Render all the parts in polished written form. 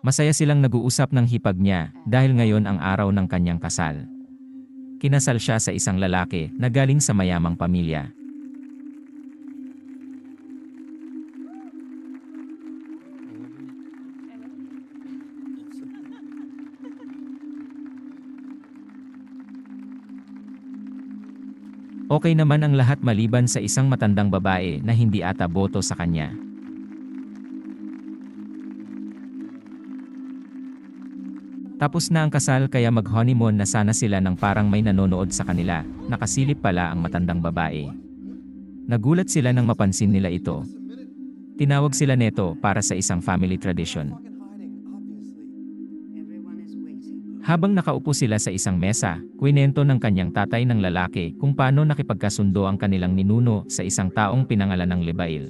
Masaya silang nag-uusap ng hipag niya dahil ngayon ang araw ng kanyang kasal. Kinasal siya sa isang lalaki na galing sa mayamang pamilya. Okay naman ang lahat maliban sa isang matandang babae na hindi ata boto sa kanya. Tapos na ang kasal kaya mag-honeymoon na sana sila nang parang may nanonood sa kanila. Nakasilip pala ang matandang babae. Nagulat sila nang mapansin nila ito. Tinawag sila neto para sa isang family tradition. Habang nakaupo sila sa isang mesa, kwinento ng kanyang tatay ng lalaki kung paano nakipagkasundo ang kanilang ninuno sa isang taong pinangalan ng Lebail.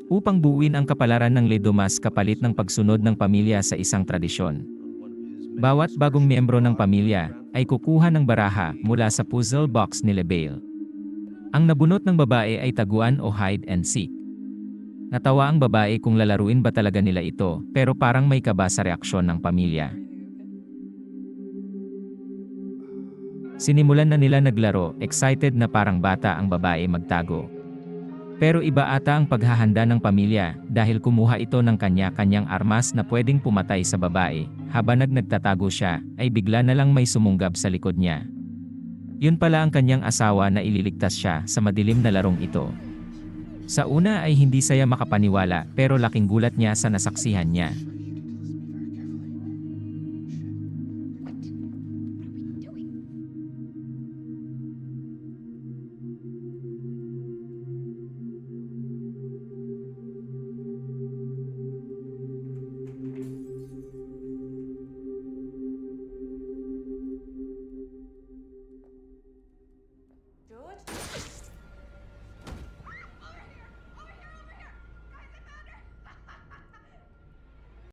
Upang buuin ang kapalaran ng Ledomas kapalit ng pagsunod ng pamilya sa isang tradisyon. Bawat bagong miyembro ng pamilya ay kukuha ng baraha mula sa puzzle box ni Lebail. Ang nabunot ng babae ay taguan o hide and seek. Natawa ang babae kung lalaruin ba talaga nila ito pero parang may kaba sa reaksyon ng pamilya. Sinimulan na nila naglaro, excited na parang bata ang babae magtago. Pero iba ata ang paghahanda ng pamilya dahil kumuha ito ng kanya-kanyang armas na pwedeng pumatay sa babae. Habang nagtatago siya, ay bigla na lang may sumunggab sa likod niya. Yun pala ang kanyang asawa na ililigtas siya sa madilim na larong ito. Sa una ay hindi saya makapaniwala pero laking gulat niya sa nasaksihan niya. George?